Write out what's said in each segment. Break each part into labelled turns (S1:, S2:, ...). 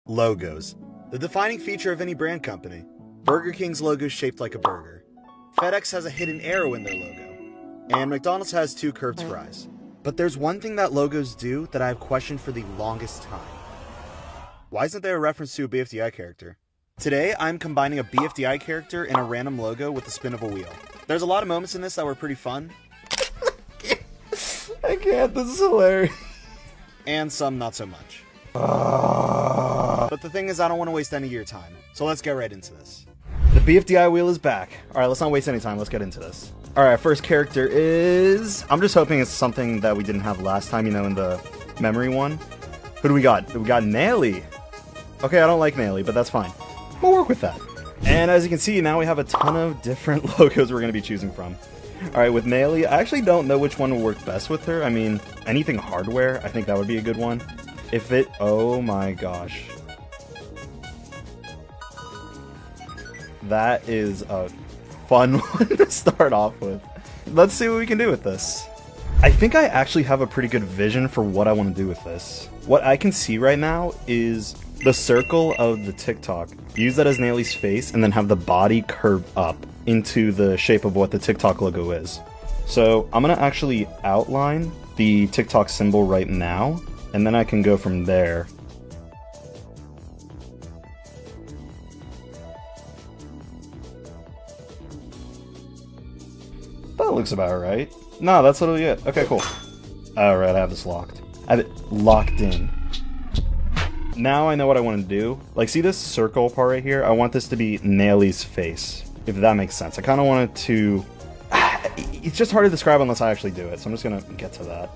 S1: Logos. The defining feature of any brand company. Burger King's logo is shaped like a burger. FedEx has a hidden arrow in their logo. And McDonald's has 2 curved fries. But there's one thing that logos do that I have questioned for the longest time. Why isn't there a reference to a BFDI character? Today, I'm combining a BFDI character and a random logo with the spin of a wheel. There's a lot of moments in this that were pretty fun. I can't, this is hilarious. And some not so much. But the thing is, I don't want to waste any of your time. So let's get right into this. The BFDI wheel is back. Alright, let's not waste any time, let's get into this. Alright, first character is... I'm just hoping it's something that we didn't have last time, you know, in the memory one. Who do we got? We got Nelly. Okay, I don't like Nelly, but that's fine. We'll work with that. And as you can see, now we have a ton of different logos we're going to be choosing from. Alright, with Nelly, I actually don't know which one will work best with her. I mean, anything hardware, I think that would be a good one. If it... Oh my gosh. That is a fun one to start off with. Let's see what we can do with this. I think I actually have a pretty good vision for what I want to do with this. What I can see right now is the circle of the TikTok. Use that as Nelly's face and then have the body curve up into the shape of what the TikTok logo is. So I'm going to actually outline the TikTok symbol right now, and then I can go from there. That looks about right. No, that's literally it. Okay, cool. Alright, I have this locked. I have it locked in. Now I know what I want to do. Like, see this circle part right here? I want this to be Nelly's face, if that makes sense. I kind of want it to... It's just hard to describe unless I actually do it, so I'm just going to get to that.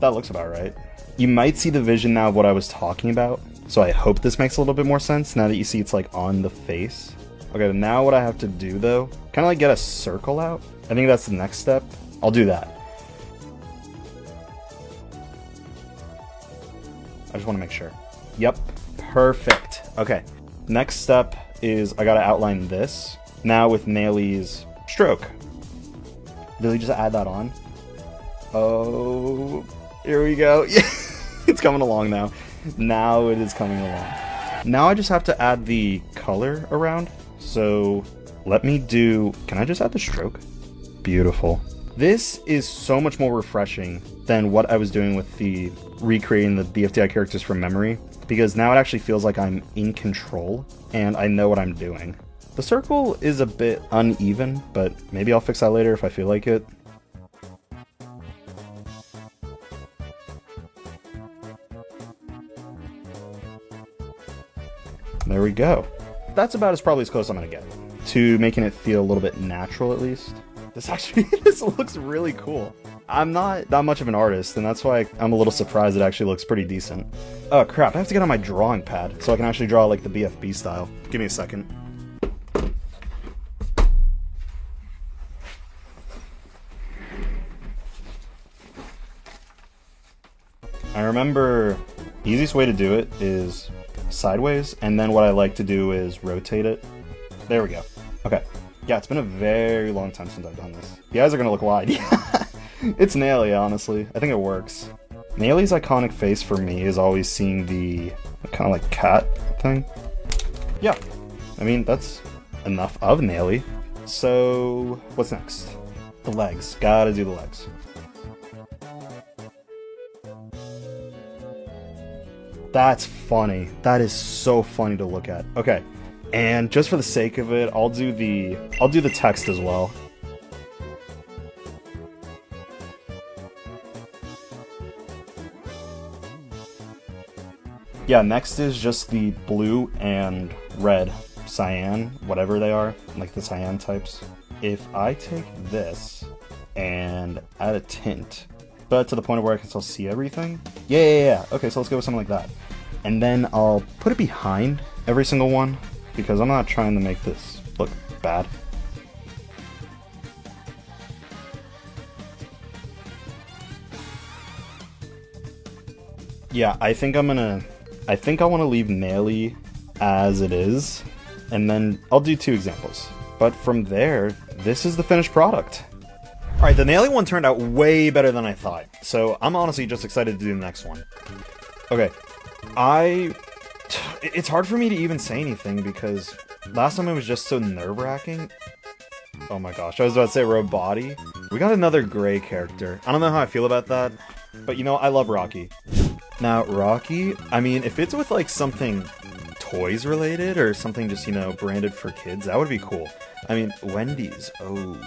S1: That looks about right. You might see the vision now of what I was talking about, so I hope this makes a little bit more sense now that you see it's like on the face. Okay, now what I have to do though, kind of like get a circle out. I think that's the next step. I'll do that. I just want to make sure. Yep, perfect. Okay, next step is I gotta outline this. Now with Nelly's stroke. Really just add that on. Oh, here we go. It's coming along now. Now it is coming along. Now I just have to add the color around. So let me do... Can I just add the stroke? Beautiful. This is so much more refreshing than what I was doing with the recreating the BFDI characters from memory, because now it actually feels like I'm in control and I know what I'm doing. The circle is a bit uneven, but maybe I'll fix that later if I feel like it. There we go. That's about probably as close as I'm gonna get to making it feel a little bit natural, at least. This looks really cool. I'm not that much of an artist, and that's why I'm a little surprised it actually looks pretty decent. Oh crap, I have to get on my drawing pad so I can actually draw like the BFB style. Give me a second. I remember the easiest way to do it is sideways, and then what I like to do is rotate it. There we go. Okay. Yeah, it's been a very long time since I've done this. The eyes are gonna look wide. It's Nelly, honestly. I think it works. Nelly's iconic face for me is always seeing the kind of like cat thing. Yeah. I mean, that's enough of Nelly. So, what's next? The legs. Gotta do the legs. That's funny. That is so funny to look at. Okay, and just for the sake of it, I'll do the text as well. Yeah, next is just the blue and red, cyan, whatever they are, like the cyan types. If I take this and add a tint, but to the point where I can still see everything. Yeah. Okay, so let's go with something like that. And then I'll put it behind every single one, because I'm not trying to make this look bad. Yeah, I think I want to leave Nelly as it is, and then I'll do 2 examples. But from there, this is the finished product. Alright, the Naily one turned out way better than I thought, so I'm honestly just excited to do the next one. Okay, it's hard for me to even say anything because last time it was just so nerve-wracking. Oh my gosh, I was about to say Roboti. We got another gray character. I don't know how I feel about that, but you know, I love Rocky. Now, Rocky, I mean, if it's with like something toys related or something just, you know, branded for kids, that would be cool. I mean, Wendy's. Oh.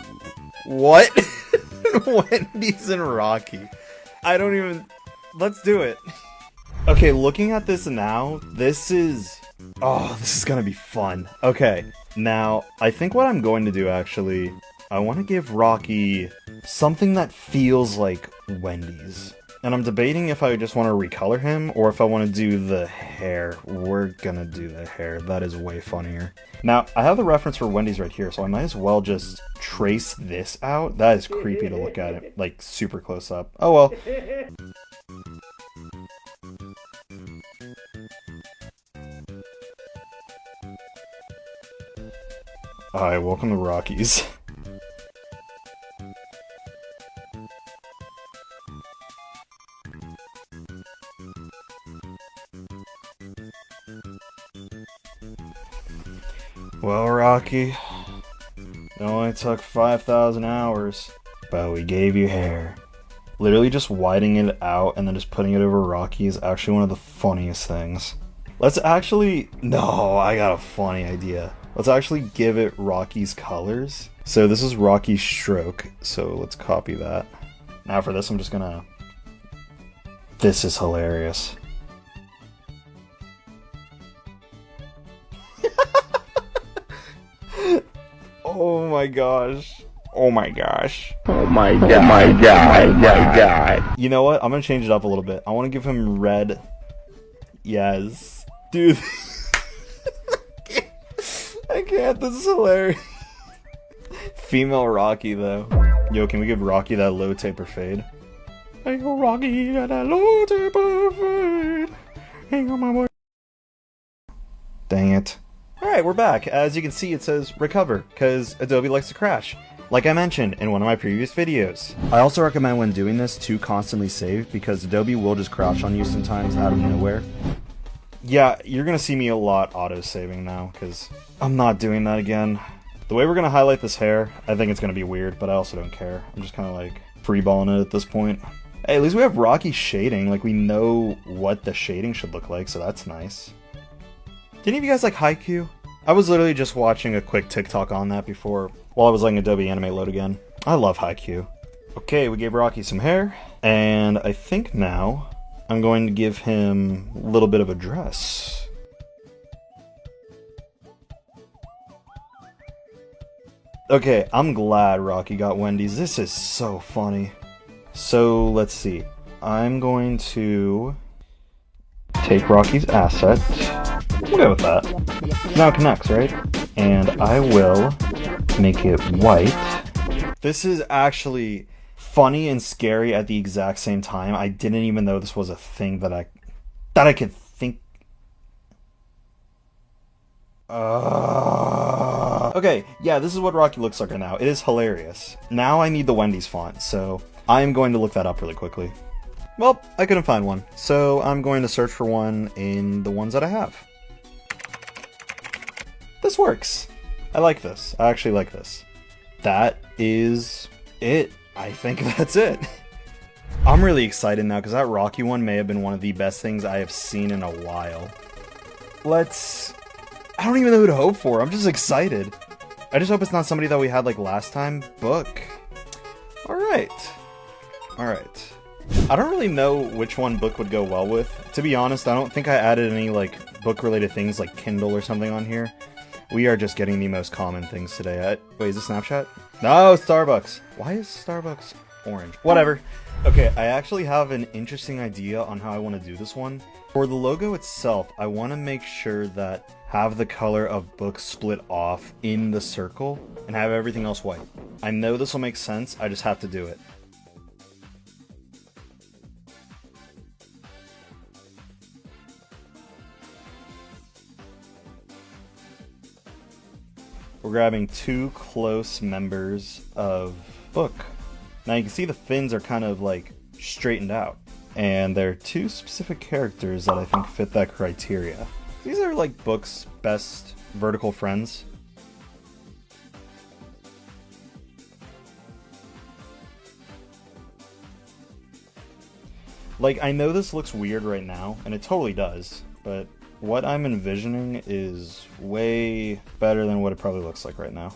S1: What? Wendy's and Rocky. I don't even... Let's do it. Okay, looking at this now, this is... Oh, this is gonna be fun. Okay, now, I think what I'm going to do, actually, I want to give Rocky something that feels like Wendy's. And I'm debating if I just want to recolor him, or if I want to do the hair. We're gonna do the hair. That is way funnier. Now, I have the reference for Wendy's right here, so I might as well just trace this out. That is creepy to look at it, like, super close up. Oh well. Hi, welcome to Rockies. Well, Rocky, it only took 5,000 hours, but we gave you hair. Literally just widening it out and then just putting it over Rocky is actually one of the funniest things. Let's actually... No, I got a funny idea. Let's actually give it Rocky's colors. So this is Rocky's stroke, so let's copy that. Now for this, I'm just gonna... This is hilarious. Oh my gosh. Oh my gosh.
S2: Oh my god. Oh my god. Oh my god.
S1: You know what? I'm gonna change it up a little bit. I want to give him red. Yes. Dude. I can't. This is hilarious. Female Rocky, though. Yo, can we give Rocky that low taper fade? Hey, yo, Rocky, got that low taper fade. Hang on, my boy. Dang it. Alright, we're back. As you can see, it says recover, because Adobe likes to crash, like I mentioned in one of my previous videos. I also recommend when doing this to constantly save, because Adobe will just crash on you sometimes out of nowhere. Yeah, you're gonna see me a lot auto-saving now, because I'm not doing that again. The way we're gonna highlight this hair, I think it's gonna be weird, but I also don't care. I'm just kind of like freeballing it at this point. Hey, at least we have Rocky shading, like we know what the shading should look like, so that's nice. Did any of you guys like Haikyuu? I was literally just watching a quick TikTok on that before, while I was letting Adobe Animate load again. I love Haikyuu. Okay, we gave Rocky some hair, and I think now I'm going to give him a little bit of a dress. Okay, I'm glad Rocky got Wendy's. This is so funny. So, let's see. I'm going to take Rocky's asset. We'll go with that. Now it connects, right? And I will make it white. This is actually funny and scary at the exact same time. I didn't even know this was a thing that I could think. Okay, yeah, this is what Rocky looks like right now. It is hilarious. Now I need the Wendy's font, so I'm going to look that up really quickly. Well, I couldn't find one, so I'm going to search for one in the ones that I have. This works. I like this. I actually like this. That is it. I think that's it. I'm really excited now because that Rocky one may have been one of the best things I have seen in a while. I don't even know who to hope for. I'm just excited. I just hope it's not somebody that we had like last time. Book. Alright. Alright. I don't really know which one Book would go well with. To be honest, I don't think I added any like book related things like Kindle or something on here. We are just getting the most common things today. Wait, is this Snapchat? No, Starbucks. Why is Starbucks orange? Whatever. Okay, I actually have an interesting idea on how I want to do this one. For the logo itself, I want to make sure that have the color of Book split off in the circle and have everything else white. I know this will make sense, I just have to do it. We're grabbing two close members of Book. Now you can see the fins are kind of like straightened out. And there are two specific characters that I think fit that criteria. These are like Book's best vertical friends. Like, I know this looks weird right now, and it totally does, but what I'm envisioning is way better than what it probably looks like right now.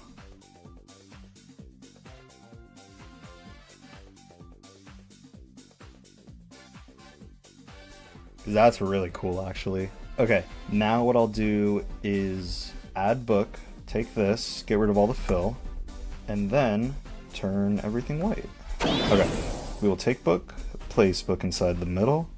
S1: That's really cool, actually. Okay, now what I'll do is add Book, take this, get rid of all the fill, and then turn everything white. Okay, we will take Book, place Book inside the middle.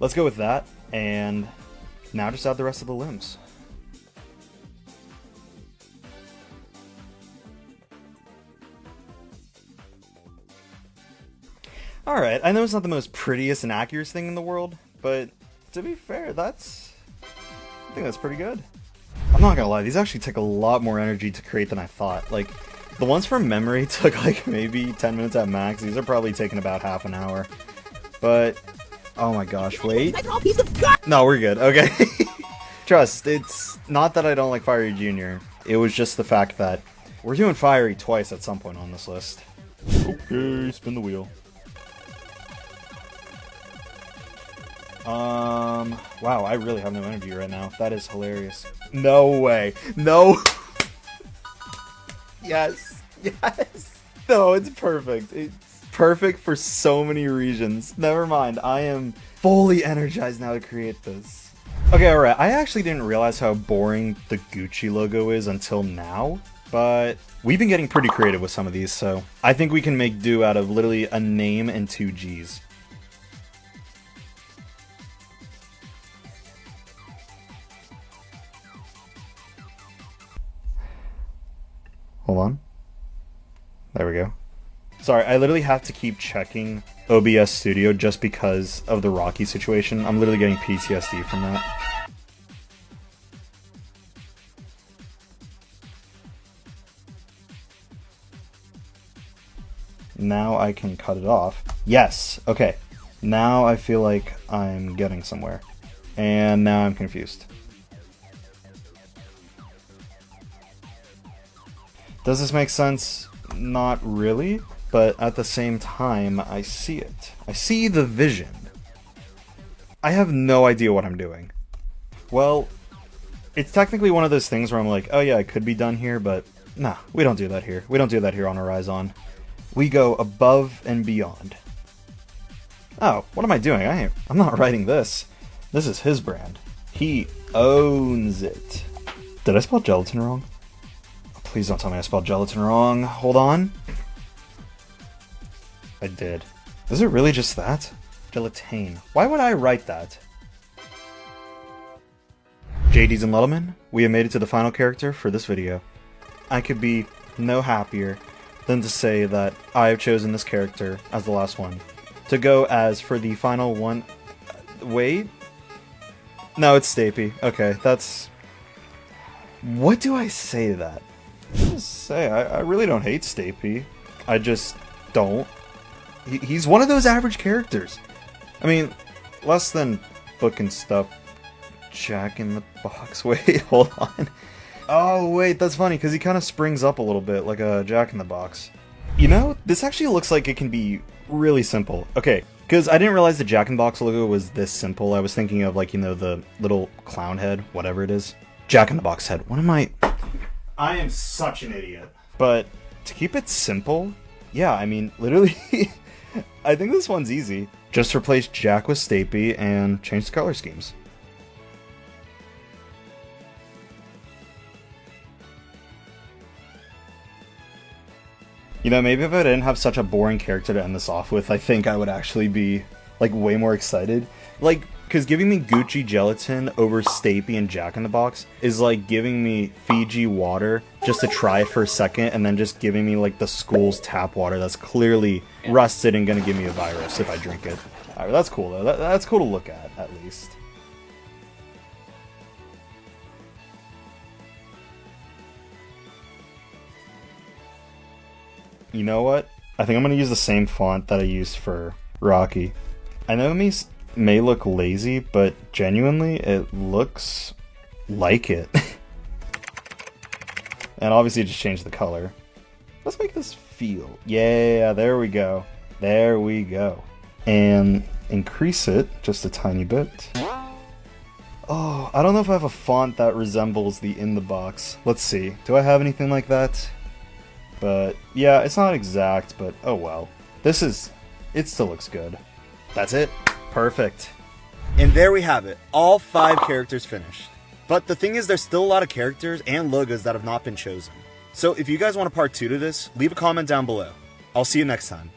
S1: Let's go with that, and now just add the rest of the limbs. Alright, I know it's not the most prettiest and accurate thing in the world, but to be fair, I think that's pretty good. I'm not gonna lie, these actually take a lot more energy to create than I thought. Like, the ones from memory took like maybe 10 minutes at max. These are probably taking about half an hour. But, oh my gosh, wait. No, we're good, okay. Trust, it's not that I don't like Fiery Jr. It was just the fact that we're doing Fiery twice at some point on this list. Okay, spin the wheel. Wow, I really have no energy right now. That is hilarious. No way. No. Yes. Yes. No, it's perfect. It's perfect for so many reasons. Never mind. I am fully energized now to create this. Okay, alright. I actually didn't realize how boring the Gucci logo is until now, but we've been getting pretty creative with some of these, so I think we can make do out of literally a name and two G's. Hold on. There we go. Sorry, I literally have to keep checking OBS Studio just because of the Rocky situation. I'm literally getting PTSD from that. Now I can cut it off. Yes! Okay. Now I feel like I'm getting somewhere. And now I'm confused. Does this make sense? Not really, but at the same time, I see it. I see the vision. I have no idea what I'm doing. Well, it's technically one of those things where I'm like, oh yeah, it could be done here, but nah, we don't do that here. We don't do that here on Horizon. We go above and beyond. Oh, what am I doing? I'm not writing this. This is his brand. He owns it. Did I spell gelatin wrong? Please don't tell me I spelled gelatin wrong. Hold on. I did. Is it really just that? Gelatine. Why would I write that? JDs and Luttleman, we have made it to the final character for this video. I could be no happier than to say that I have chosen this character as the last one to go as for the final one. Wait? No, it's Stapy. Okay, that's... What do I say to that? I really don't hate Stapy. I just don't. He's one of those average characters. I mean, less than Book and stuff. Jack in the Box. Wait, hold on. Oh, wait, that's funny, because he kind of springs up a little bit, like a Jack in the Box. You know, this actually looks like it can be really simple. Okay, because I didn't realize the Jack in the Box logo was this simple. I was thinking of, like, you know, the little clown head, whatever it is. Jack in the Box head. What am I am such an idiot. But to keep it simple, yeah, I mean, literally, I think this one's easy. Just replace Jack with Stapy and change the color schemes. You know, maybe if I didn't have such a boring character to end this off with, I think I would actually be, like, way more excited. Like, because giving me Gucci Gelatin over Stapy and Jack in the Box is like giving me Fiji water just to try it for a second, and then just giving me like the school's tap water that's clearly rusted and gonna give me a virus if I drink it. Alright, that's cool though. That's cool to look at least. You know what? I think I'm gonna use the same font that I used for Rocky. I know it may look lazy, but genuinely it looks like it. And obviously just change the color. Let's make this feel. Yeah, there we go. There we go. And increase it just a tiny bit. Oh, I don't know if I have a font that resembles the in the box. Let's see. Do I have anything like that? But yeah, it's not exact, but oh well. It still looks good. That's it. Perfect. And there we have it. All 5 characters finished. But the thing is, there's still a lot of characters and logos that have not been chosen. So if you guys want a part 2 to this, leave a comment down below. I'll see you next time.